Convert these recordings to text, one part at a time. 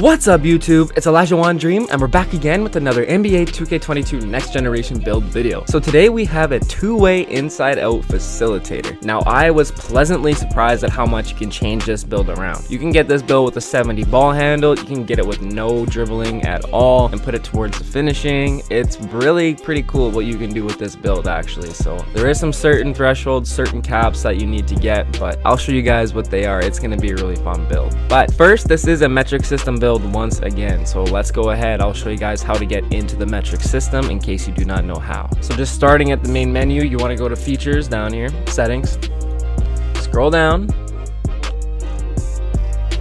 What's up YouTube? It's Elijah One Dream and we're back again with another NBA 2K22 next generation build video. So today we have a two-way inside-out facilitator. Now I was pleasantly surprised at how much you can change this build around. You can get this build with a 70 ball handle, you can get it with no dribbling at all and put it towards the finishing. It's really pretty cool what you can do with this build actually. So there is some certain thresholds, certain caps that you need to get, but I'll show you guys what they are. It's going to be a really fun build. But first, this is a metric system build once again, so let's go ahead. I'll show you guys how to get into the metric system in case you do not know how. So just starting at the main menu, you want to go to features down here, settings, scroll down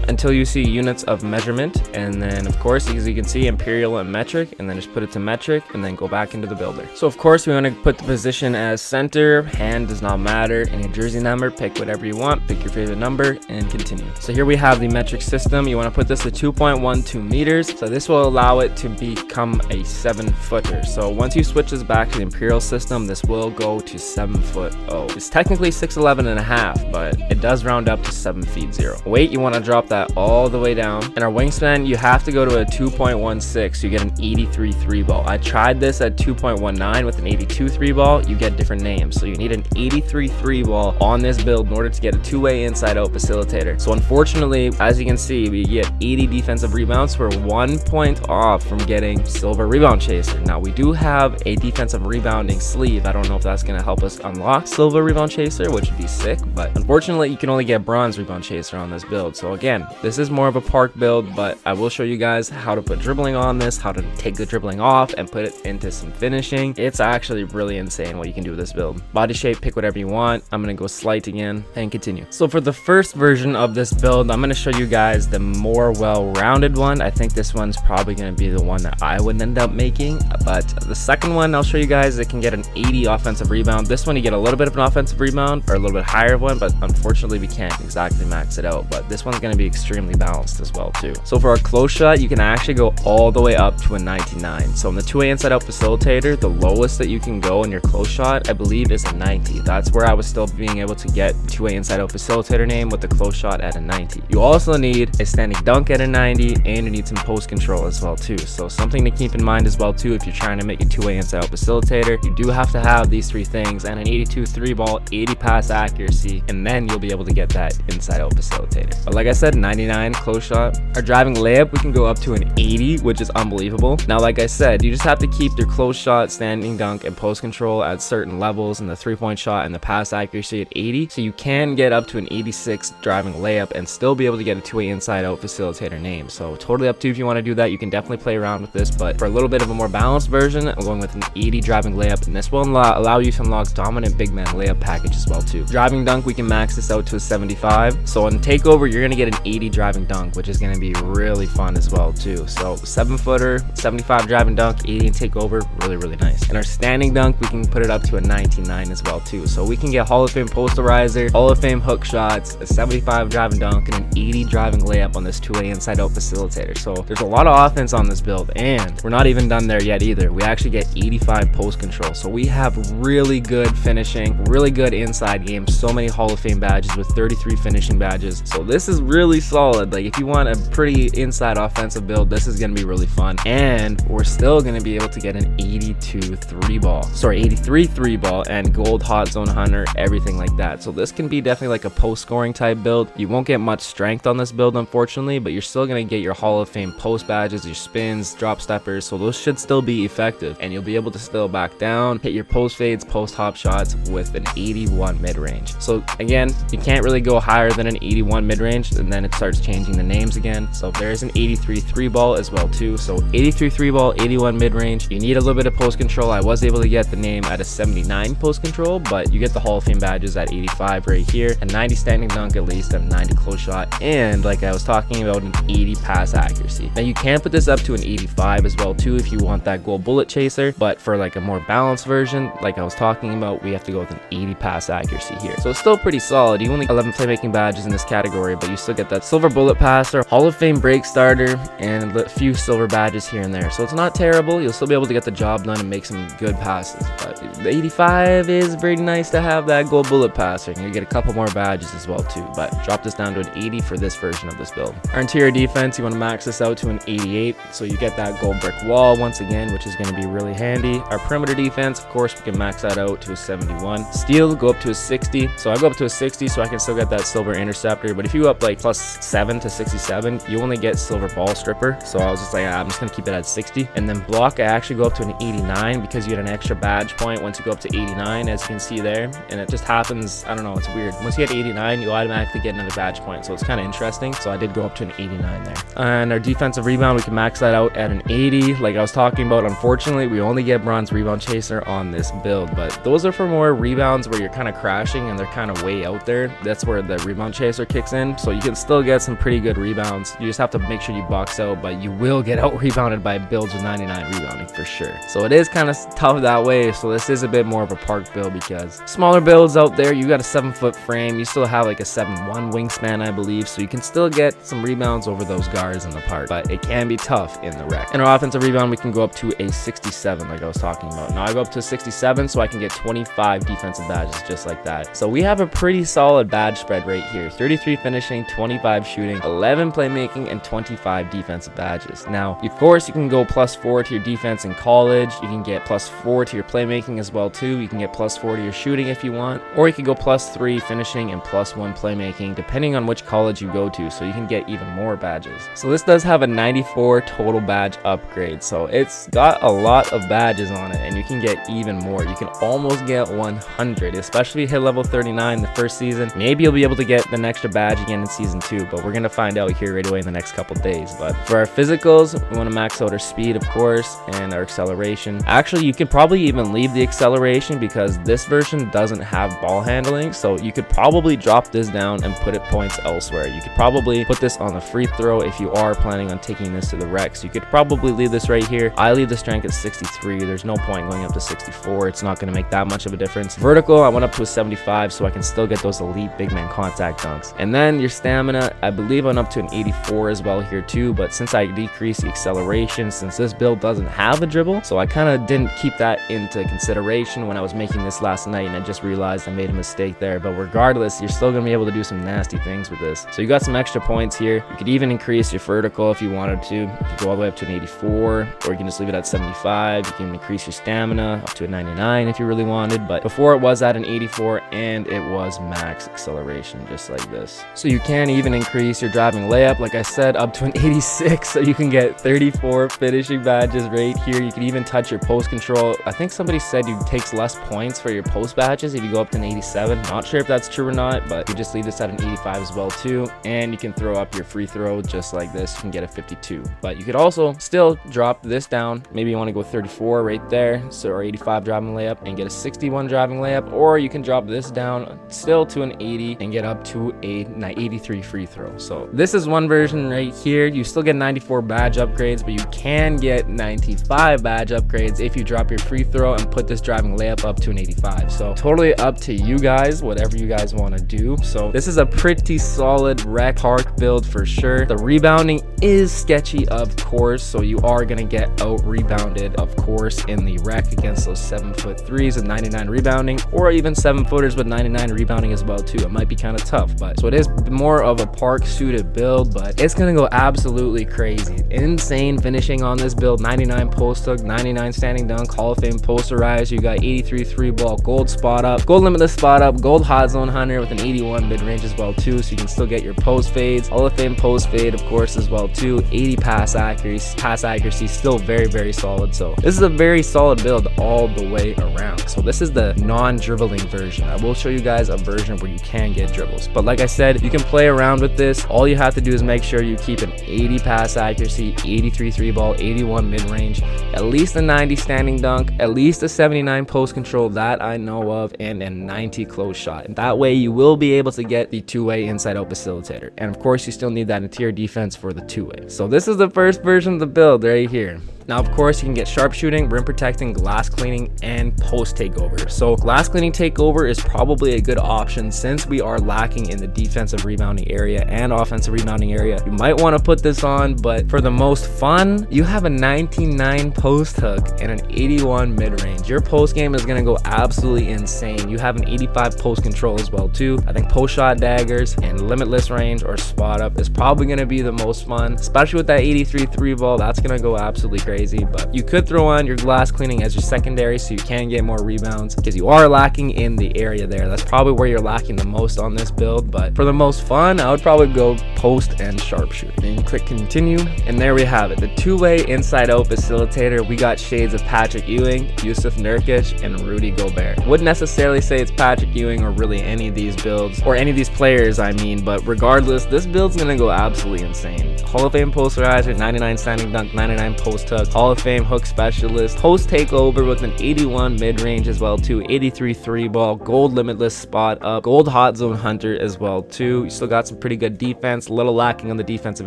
until you see units of measurement, and then of course as you can see imperial and metric, and then just put it to metric and then go back into the builder. So of course we want to put the position as center, hand does not matter, and your jersey number, pick whatever you want, pick your favorite number and continue. So here we have the metric system. You want to put this to 2.12 meters, so this will allow it to become a 7-footer. So once you switch this back to the imperial system, this will go to 7 foot. Oh, it's technically 6'11 and a half, but it does round up to 7 feet 0. Weight, you want to drop that all the way down, and our wingspan, you have to go to a 2.16, so you get an 83 3 ball. I tried this at 2.19 with an 82 3 ball. You get different names, so you need an 83 3 ball on this build in order to get a two-way inside-out facilitator. So unfortunately, as you can see, we get 80 defensive rebounds. We're 1 point off from getting silver rebound chaser. Now we do have a defensive rebounding sleeve. I don't know if that's going to help us unlock silver rebound chaser, which would be sick, but unfortunately you can only get bronze rebound chaser on this build. So again, this is more of a park build, but I will show you guys how to put dribbling on this, how to take the dribbling off and put it into some finishing. It's actually really insane what you can do with this build. Body shape, pick whatever you want. I'm gonna go slight again and continue. So for the first version of this build, I'm gonna show you guys the more well-rounded one. I think this one's probably gonna be the one that I would end up making, but the second one I'll show you guys, it can get an 80 offensive rebound. This one you get a little bit of an offensive rebound or a little bit higher one, but unfortunately we can't exactly max it out. But this one's gonna be extremely balanced as well too. So for a close shot, you can actually go all the way up to a 99. So in the two-way inside-out facilitator, the lowest that you can go in your close shot, I believe, is a 90. That's where I was still being able to get two-way inside-out facilitator name with the close shot at a 90. You also need a standing dunk at a 90, and you need some post control as well too. So something to keep in mind as well too, if you're trying to make a two-way inside-out facilitator, you do have to have these three things, and an 82 3 ball, 80 pass accuracy, and then you'll be able to get that inside-out facilitator. But like I said, 99 close shot. Our driving layup, we can go up to an 80, which is unbelievable. Now like I said, you just have to keep your close shot, standing dunk and post control at certain levels, and the 3-point shot and the pass accuracy at 80, so you can get up to an 86 driving layup and still be able to get a two-way inside out facilitator name. So totally up to you if you want to do that. You can definitely play around with this, but for a little bit of a more balanced version, I'm going with an 80 driving layup, and this will allow you to unlock dominant big man layup package as well too. Driving dunk, we can max this out to a 75, so on takeover you're going to get an 80 driving dunk, which is going to be really fun as well too. So 7-footer, 75 driving dunk, 80 and takeover, really nice. And our standing dunk, we can put it up to a 99 as well too. So we can get Hall of Fame posterizer, Hall of Fame hook shots, a 75 driving dunk, and an 80 driving layup on this two-way inside out facilitator. So there's a lot of offense on this build, and we're not even done there yet either. We actually get 85 post control, so we have really good finishing, really good inside game, so many Hall of Fame badges with 33 finishing badges. So this is really solid. Like if you want a pretty inside offensive build, this is going to be really fun, and we're still going to be able to get an 82 3 ball, sorry, 83 3 ball, and gold hot zone hunter, everything like that. So this can be definitely like a post scoring type build. You won't get much strength on this build unfortunately, but you're still going to get your Hall of Fame post badges, your spins, drop steppers, so those should still be effective, and you'll be able to still back down, hit your post fades, post hop shots with an 81 mid range. So again, you can't really go higher than an 81 mid range, and then it starts changing the names again. So there's an 83 3 ball as well too. So 83 3 ball, 81 mid range. You need a little bit of post control. I was able to get the name at a 79 post control, but you get the Hall of Fame badges at 85 right here, a 90 standing dunk at least, and a 90 close shot, and like I was talking about, an 80 pass accuracy. Now you can put this up to an 85 as well too if you want that gold bullet chaser, but for like a more balanced version, like I was talking about, we have to go with an 80 pass accuracy here. So it's still pretty solid. You only 11 playmaking badges in this category, but you still get that silver bullet passer, Hall of Fame break starter, and a few silver badges here and there. So it's not terrible. You'll still be able to get the job done and make some good passes. But the 85 is very nice to have that gold bullet passer, and you get a couple more badges as well too. But drop this down to an 80 for this version of this build. Our interior defense, you want to max this out to an 88, so you get that gold brick wall once again, which is going to be really handy. Our perimeter defense, of course, we can max that out to a 71. Steel, go up to a 60. So I go up to a 60 so I can still get that silver interceptor. But if you go up like +7 to 67, you only get silver ball stripper. So I was just like, I'm just going to keep it at 60. And then block, I actually go up to an 89 because you get an extra badge point once you go up to 89, as you can see there. And it just happens, I don't know, it's weird. Once you get 89, you automatically get another badge point. So it's kind of interesting. So I did go up to an 89 there. And our defensive rebound, we can max that out at an 80. Like I was talking about, unfortunately, we only get bronze rebound chaser on this build. But those are for more rebounds where you're kind of crashing and they're kind of way out there. That's where the rebound chaser kicks in. So you can still get some pretty good rebounds. You just have to make sure you box out, but you will get out rebounded by builds with 99 rebounding for sure. So it is kind of tough that way. So this is a bit more of a park build because smaller builds out there, you got a 7-foot frame. You still have like a 7'1" wingspan, I believe. So you can still get some rebounds over those guards in the park, but it can be tough in the rec. In our offensive rebound, we can go up to a 67 like I was talking about. Now I go up to a 67 so I can get 25 defensive badges just like that. So we have a pretty solid badge spread right here. 33 finishing, 25 shooting, 11 playmaking, and 25 defensive badges. Now, of course, you can go +4 to your defense in college. You can get +4 to your playmaking as well too. You can get +4 to your shooting if you want, or you can go +3 finishing and +1 playmaking, depending on which college you go to. So you can get even more badges. So this does have a 94 total badge upgrade. So it's got a lot of badges on it, and you can get even more. You can almost get 100, especially if you hit level 39 the first season. Maybe you'll be able to get an extra badge again in season 2, but we're gonna find out here right away in the next couple days. But for our physicals, we want to max out our speed, of course, and our acceleration. Actually, you could probably even leave the acceleration because this version doesn't have ball handling, so you could probably drop this down and put it points elsewhere. You could probably put this on the free throw if you are planning on taking this to the rec. So you could probably leave this right here. I leave the strength at 63. There's no point going up to 64. It's not going to make that much of a difference. Vertical, I went up to a 75 so I can still get those elite big man contact dunks. And then your stamina, I believe I'm up to an 84 as well here too, but since I decreased the acceleration, since this build doesn't have a dribble, so I kind of didn't keep that into consideration when I was making this last night, and I just realized I made a mistake there. But regardless, you're still going to be able to do some nasty things with this. So you got some extra points here. You could even increase your vertical if you wanted to. You could go all the way up to an 84, or you can just leave it at 75. You can increase your stamina up to a 99 if you really wanted, but before it was at an 84 and it was max acceleration just like this. So you can even increase your driving layup, like I said, up to an 86, so you can get 34 finishing badges right here. You can even touch your post control. I think somebody said you takes less points for your post badges if you go up to an 87. Not sure if that's true or not, but you just leave this at an 85 as well too, and you can throw up your free throw just like this. You can get a 52, but you could also still drop this down. Maybe you want to go 34 right there, so or 85 driving layup and get a 61 driving layup, or you can drop this down still to an 80 and get up to a 83 free throw. So this is one version right here. You still get 94 badge upgrades, but you can get 95 badge upgrades if you drop your free throw and put this driving layup up to an 85. So totally up to you guys, whatever you guys want to do. So this is a pretty solid rec park build for sure. The rebounding is sketchy, of course, so you are going to get out rebounded, of course, in the rec against those 7'3" with 99 rebounding, or even 7-footers with 99 rebounding as well too. It might be kind of tough, but so it is more of a park suited build, but it's going to go absolutely crazy. Insane finishing on this build. 99 post hook, 99 standing dunk, Hall of Fame posterizer. You got 83 3 ball, gold spot up, gold limitless spot up, gold hot zone hunter with an 81 mid range as well too, so you can still get your post fades. Hall of Fame post fade, of course, as well too. 80 pass accuracy, still very solid. So this is a very solid build all the way around. So this is the non-dribbling version. I will show you guys a version where you can get dribbles, but like I said, you can play around with this. All you have to do is make sure you keep an 80 pass accuracy, 83 3 ball, 81 mid range, at least a 90 standing dunk, at least a 79 post control that I know of, and a 90 close shot. And that way you will be able to get the two-way inside-out facilitator. And of course, you still need that interior defense for the two-way. So this is the first version of the build right here. Now, of course, you can get sharpshooting, rim protecting, glass cleaning, and post takeover. So glass cleaning takeover is probably a good option since we are lacking in the defensive rebounding area and offensive rebounding area. You might want to put this on, but for the most fun, you have a 99 post hook and an 81 mid-range. Your post game is going to go absolutely insane. You have an 85 post control as well too. I think post shot daggers and limitless range or spot up is probably going to be the most fun, especially with that 83 3 ball. That's going to go absolutely crazy. But you could throw on your glass cleaning as your secondary so you can get more rebounds because you are lacking in the area there. That's probably where you're lacking the most on this build. But for the most fun, I would probably go post and sharpshooter. And click continue, and there we have it, the two-way inside-out facilitator. We got shades of Patrick Ewing, Yusuf Nurkic, and Rudy Gobert. Wouldn't necessarily say it's Patrick Ewing or really any of these builds or any of these players, I mean, but regardless, this build's gonna go absolutely insane. Hall of Fame posterizer, 99 standing dunk, 99 post hook, Hall of Fame hook specialist, post takeover with an 81 mid-range as well too, 83 3 ball, gold limitless spot up, gold hot zone hunter as well too. You still got some pretty good defense, a little lacking on the defensive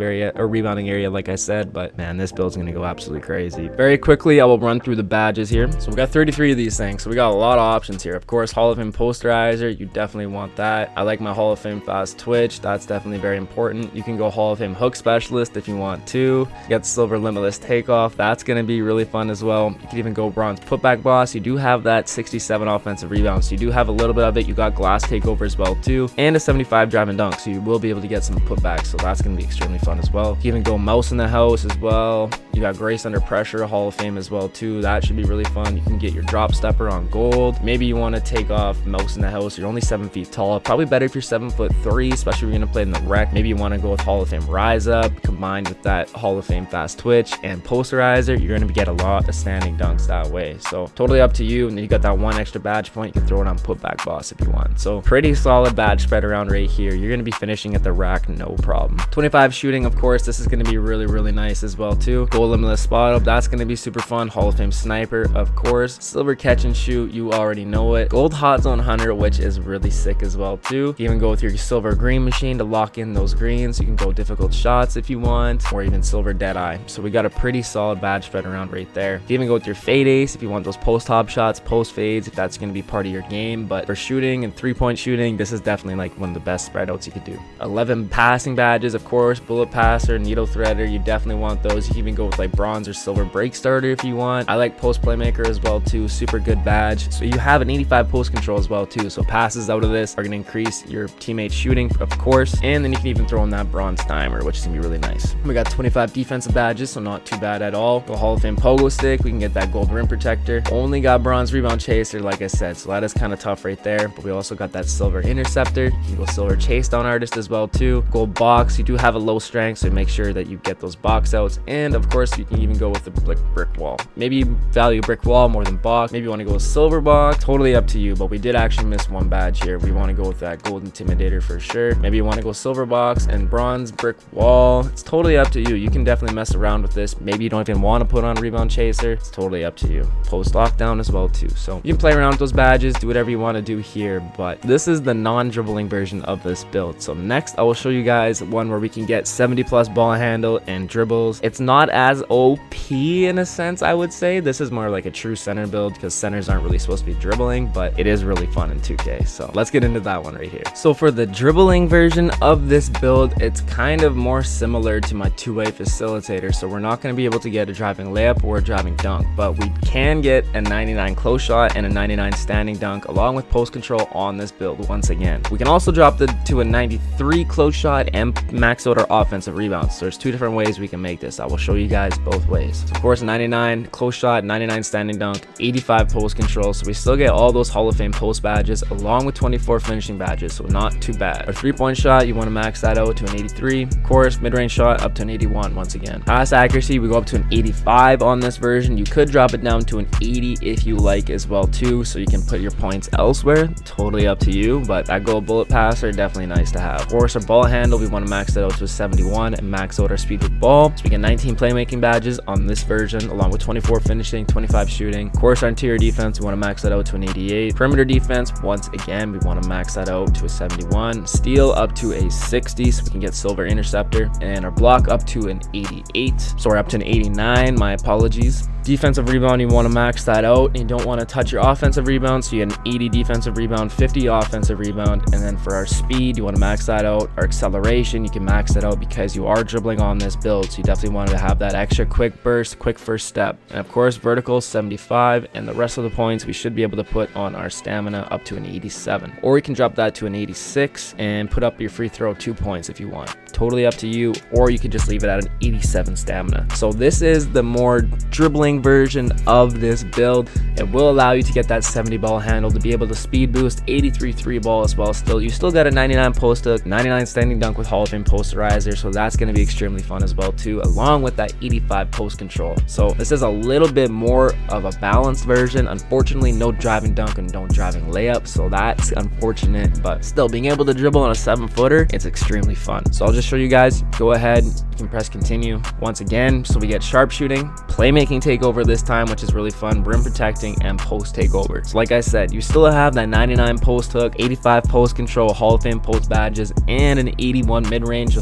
area or rebounding area like I said, but man, this build's gonna go absolutely crazy. Very quickly, I will run through the badges here. So we got 33 of these things, so we got a lot of options here. Of course, Hall of Fame posterizer, you definitely want that. I like my Hall of Fame fast twitch, that's definitely very important. You can go Hall of Fame hook specialist if you want to. You got silver limitless takeoff, that's gonna be really fun as well. You can even go bronze putback boss. You do have that 67 offensive rebound, so you do have a little bit of it. You got glass takeover as well too, and a 75 drive and dunk, so you will be able to get some putbacks, so that's gonna be extremely fun as well. You can even go mouse in the house as well. You got grace under pressure, Hall of Fame as well too, that should be really fun. You can get your drop stepper on gold. Maybe you want to take off mouse in the house, you're only 7 feet tall, probably better if you're 7'3", especially if you're gonna play in the rec. Maybe you want to go with Hall of Fame rise up combined with that Hall of Fame fast twitch and posterizer. You're gonna get a lot of standing dunks that way, so totally up to you. And then you got that one extra badge point, you can throw it on putback boss if you want. So pretty solid badge spread around right here. You're gonna be finishing at the rack no problem. 25 shooting, of course, this is gonna be really nice as well too. Gold limitless spot up, that's gonna be super fun. Hall of Fame sniper, of course. Silver catch and shoot, you already know it. Gold hot zone hunter, which is really sick as well too. You even go with your silver green machine to lock in those greens. You can go difficult shots if you want, or even silver dead eye. So we got a pretty solid badge spread around right there. You even go with your fade ace if you want those post hop shots, post fades, if that's going to be part of your game. But for shooting and 3-point shooting, this is definitely like one of the best spread outs you could do. 11 passing badges, of course, bullet passer, needle threader, you definitely want those. You can even go with like bronze or silver break starter if you want. I like post playmaker as well too, super good badge. So you have an 85 post control as well too, so passes out of this are going to increase your teammates shooting, of course, and then you can even throw in that bronze timer, which is going to be really nice. We got 25 defensive badges, so not too bad at all. The Hall of Fame pogo stick, we can get that gold rim protector. Only got bronze rebound chaser, like I said, so that is kind of tough right there. But we also got that silver interceptor. You can go silver chase down artist as well too. Gold box, you do have a low strength, so make sure that you get those box outs. And of course, you can even go with the brick wall. Maybe you value brick wall more than box. Maybe you want to go with silver box. Totally up to you. But we did actually miss one badge here. We want to go with that gold intimidator for sure. Maybe you want to go silver box and bronze brick wall. It's totally up to you. You can definitely mess around with this. Maybe you don't even want to put on rebound chaser. It's totally up to you. Post lockdown as well too. So you can play around with those badges, do whatever you want to do here. But this is the non-dribbling version of this build. So next I will show you guys one where we can get 70+ ball handle and dribbles. It's not as OP in a sense, I would say. This is more like a true center build because centers aren't really supposed to be dribbling, but it is really fun in 2K. So let's get into that one right here. So for the dribbling version of this build, it's kind of more similar to my two-way facilitator. So we're not going to be able to get a driving layup or a driving dunk, but we can get a 99 close shot and a 99 standing dunk along with post control on this build once again. We can also drop it to a 93 close shot and max out our offensive rebounds. So there's two different ways we can make this. I will show you guys both ways. So of course, 99 close shot, 99 standing dunk, 85 post control. So we still get all those Hall of Fame post badges along with 24 finishing badges. So not too bad. Our 3-point shot, you want to max that out to an 83. Of course, mid-range shot up to an 81 once again. Pass accuracy, we go up to an 85 on this version. You could drop it down to an 80 if you like as well too, so you can put your points elsewhere. Totally up to you, but that gold bullet passer, definitely nice to have. Of course, our ball handle, we want to max that out to a 71 and max out our speed with ball. So we get 19 playmaking badges on this version along with 24 finishing, 25 shooting. Of course, our interior defense, we want to max that out to an 88. Perimeter defense, once again, we want to max that out to a 71. Steal up to a 60, so we can get silver interceptor, and our block up to an 88. So we're up to an 89 89, my apologies. Defensive rebound, you want to max that out, and you don't want to touch your offensive rebound, so you get an 80 defensive rebound, 50 offensive rebound. And then for our speed, you want to max that out. Our acceleration, you can max it out because you are dribbling on this build, so you definitely want to have that extra quick burst, quick first step. And of course, vertical 75, and the rest of the points we should be able to put on our stamina up to an 87, or we can drop that to an 86 and put up your free throw 2 points if you want. Totally up to you, or you could just leave it at an 87 stamina. So this is the more dribbling version of this build. It will allow you to get that 70 ball handle, to be able to speed boost, 83 3 ball as well. Still, you still got a 99 post hook, 99 standing dunk with HoF Posterizer, so that's going to be extremely fun as well too, along with that 85 post control. So this is a little bit more of a balanced version. Unfortunately, no driving dunk and no driving layup, so that's unfortunate, but still, being able to dribble on a 7-footer, it's extremely fun. So I'll just show you guys. Go ahead, you can press continue once again. So we get sharpshooting, playmaking takeover this time, which is really fun, rim protecting, and post takeover. So like I said, you still have that 99 post hook, 85 post control, HoF Post Badges, and an 81 mid-range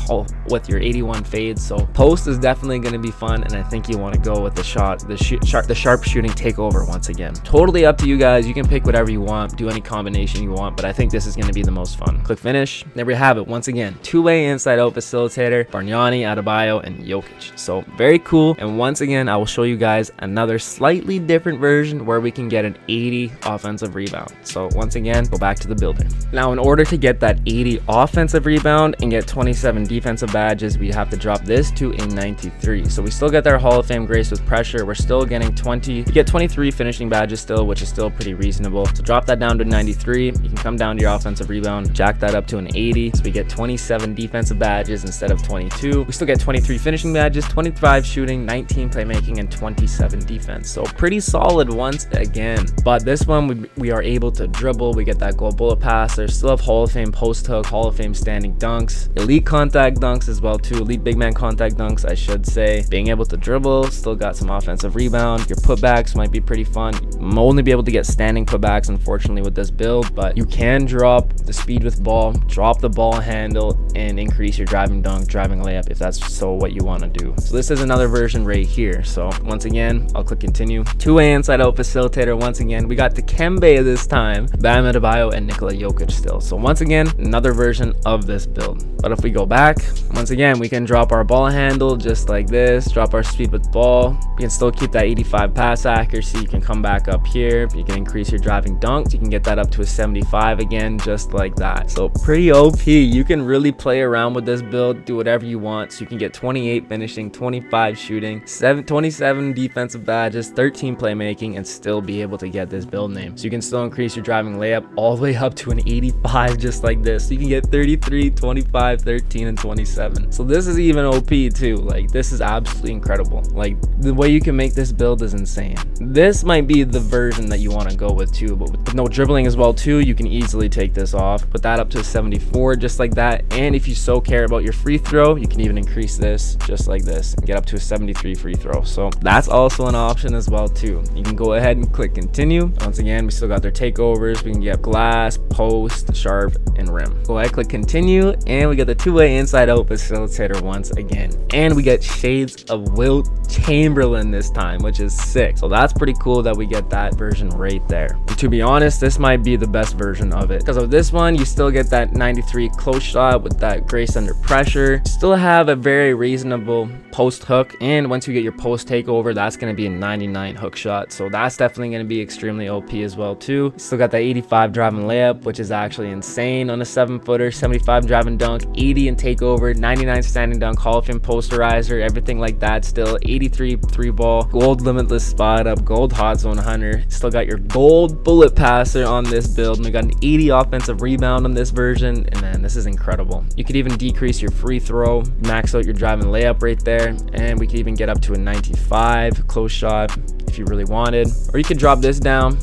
with your 81 fades. So post is definitely going to be fun, and I think you want to go with the sharpshooting takeover once again. Totally up to you guys. You can pick whatever you want, do any combination you want, but I think this is going to be the most fun. Click finish. There we have it. Once again, two-way inside-out facilitator, Bargnani, Adebayo, and Jokic. So very cool. And once again, I will show you guys another slightly different version where we can get an 80 offensive rebound. So once again, go back to the builder. Now, in order to get that 80 offensive rebound and get 27 defensive badges, we have to drop this to a 93. So we still get our Hall of Fame grace with pressure. We're still getting 20. We get 23 finishing badges still, which is still pretty reasonable. So drop that down to 93. You can come down to your offensive rebound, jack that up to an 80. So we get 27 defensive badges instead of 22. We still get 23 finishing badges, 25 shooting, 19 playmaking, and 27 defense. So pretty solid once again. But this one, we are able to dribble. We get that gold bullet pass. There's still have Hall of Fame post hook, Hall of Fame standing dunks, elite contact dunks as well too, elite big man contact dunks, I should say. Being able to dribble, still got some offensive rebound. Your putbacks might be pretty fun. You only be able to get standing putbacks, unfortunately, with this build, but you can drop the speed with ball, drop the ball handle, and increase your driving dunk, driving layup if that's so what you want to do. So this is another version right here. So once again, I'll click continue. Two-way inside-out facilitator. Once again, we got the Kembe this time, Bam Adebayo, and Nikola Jokic still. So once again, another version of this build. But if we go back, once again, we can drop our ball handle just like this, drop our speed with ball. We can still keep that 85 pass accuracy. You can come back up here. You can increase your driving dunks. You can get that up to a 75 again, just like that. So pretty OP. You can really play around with this build, do whatever you want. So you can get 28 finishing, 25 shooting, 27 defensive badges, 13 playmaking, and still be able to get this build name. So you can still increase your driving layup all the way up to an 85, just like this. So you can get 33, 25, 13, and 27. So this is even OP too. Like, this is absolutely incredible. Like, the way you can make this build is insane. This might be the version that you want to go with too, but with no dribbling as well too, you can easily take this off, put that up to a 74, just like that. And if you so care about your free throw, you can even increase this just like this and get up to a 73 free throw. So that's also an option as well too. You can go ahead and click continue. Once again, we still got their takeovers. We can get glass, post, sharp, and rim. Go ahead, click continue, and we get the two-way inside-out facilitator once again. And we get shades of Wilt Chamberlain this time, which is sick. So that's pretty cool that we get that version right there. And to be honest, this might be the best version of it, because of this one, you still get that 93 close shot with that grace under pressure. Still have a very reasonable post hook, and once you get your post takeover, that's going to be a 99 hook shot. So that's definitely going to be extremely OP as well too. Still got that 85 driving layup, which is actually insane on a 7-footer, 75 driving dunk, 80 in takeover, 99 standing dunk, Hall of Fame posterizer, everything like that. Still 83 3 ball, gold limitless spot up, gold hot zone hunter. Still got your gold bullet passer on this build, and we got an 80 offensive rebound on this version. And man, this is incredible. You could even decrease your free throw, max out your driving layup right there, and we could even get up to a 95 close shot if you really wanted. Or you could drop this down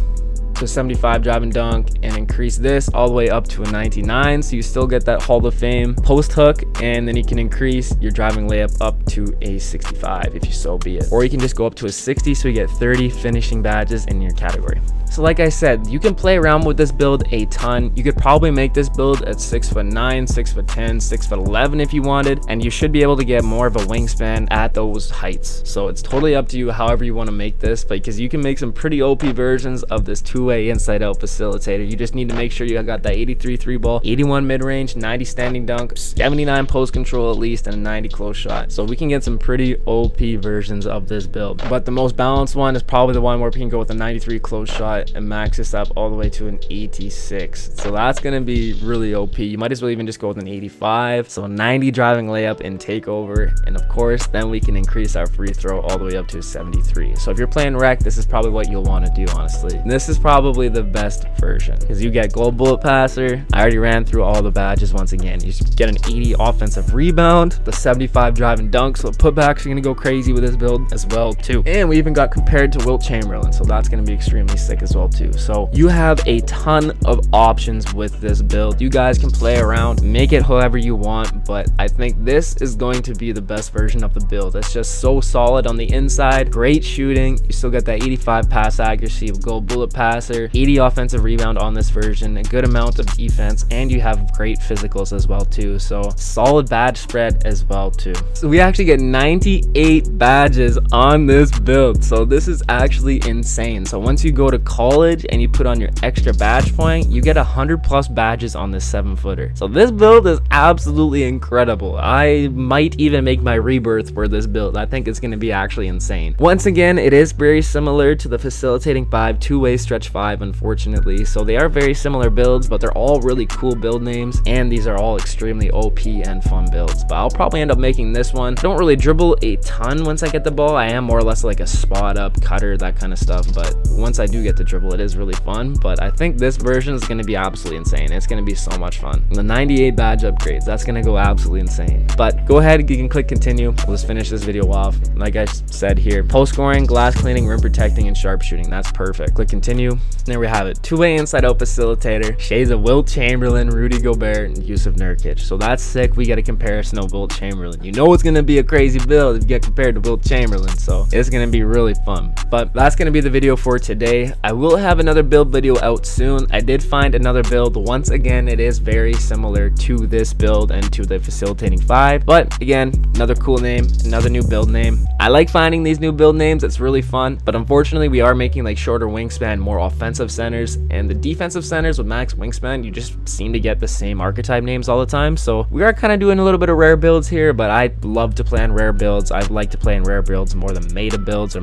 to 75 driving dunk and increase this all the way up to a 99, so you still get that Hall of Fame post hook, and then you can increase your driving layup up to a 65 if you so be it. Or you can just go up to a 60, so you get 30 finishing badges in your category. So like I said, you can play around with this build a ton. You could probably make this build at 6'9", 6'10", 6'11" if you wanted, and you should be able to get more of a wingspan at those heights. So it's totally up to you however you want to make this, because you can make some pretty OP versions of this two-way inside-out facilitator. You just need to make sure you got that 83 3 ball, 81 mid-range, 90 standing dunk, 79 post control at least, and a 90 close shot. So we can get some pretty OP versions of this build. But the most balanced one is probably the one where we can go with a 93 close shot and max this up all the way to an 86. So that's going to be really OP. You might as well even just go with an 85. So 90 driving layup in takeover. And of course, then we can increase our free throw all the way up to 73. So if you're playing rec, this is probably what you'll want to do, honestly. And this is probably the best version because you get gold bullet passer. I already ran through all the badges once again. You get an 80 offensive rebound, the 75 driving dunk. So putbacks are going to go crazy with this build as well too. And we even got compared to Wilt Chamberlain. So that's going to be extremely sick as well too. So you have a ton of options with this build. You guys can play around, make it however you want, but I think this is going to be the best version of the build. It's just so solid on the inside, great shooting. You still got that 85 pass accuracy of gold bullet passer, 80 offensive rebound on this version, a good amount of defense, and you have great physicals as well too. So solid badge spread as well too. So we actually get 98 badges on this build. So this is actually insane. So once you go to college and you put on your extra badge point, you get 100+ badges on this 7-footer. So this build is absolutely incredible. I might even make my rebirth for this build. I think it's going to be actually insane. Once again, it is very similar to the Facilitating 5 two-way stretch 5, unfortunately. So they are very similar builds, but they're all really cool build names, and these are all extremely OP and fun builds. But I'll probably end up making this one. I don't really dribble a ton once I get the ball. I am more or less like a spot up cutter, that kind of stuff, but once I do get to dribble, it is really fun. But I think this version is going to be absolutely insane. It's going to be so much fun. And the 98 badge upgrades, that's going to go absolutely insane. But go ahead, you can click continue. We'll just finish this video off. Like I said here, post scoring, glass cleaning, rim protecting, and sharpshooting. That's perfect. Click continue. There we have it. Two-way inside-out facilitator. Shades of Wilt Chamberlain, Rudy Gobert, and Yusuf Nurkic. So that's sick. We get a comparison of Wilt Chamberlain. You know it's going to be a crazy build if you get compared to Wilt Chamberlain. So it's going to be really fun. But that's going to be the video for today. I will have another build video out soon. I did find another build. Once again, it is very similar to this build and to the Facilitating 5. But again, another cool name, another new build name. I like finding these new build names. It's really fun. But unfortunately, we are making like shorter wingspan, more offensive centers. And the defensive centers with max wingspan, you just seem to get the same archetype names all the time. So we are kind of doing a little bit of rare builds here, but I love to play on rare builds. I like to play in rare builds more than meta builds,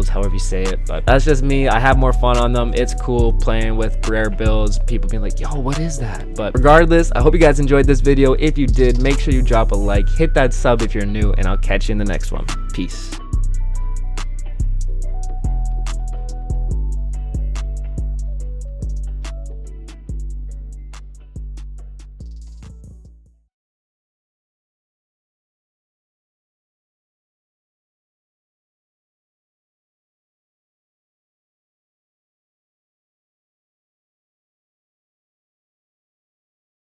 however you say it. But that's just me. I have more fun on them. It's cool playing with rare builds. People being like, yo, what is that? But regardless, I hope you guys enjoyed this video. If you did, make sure you drop a like, hit that sub if you're new, and I'll catch you in the next one. Peace.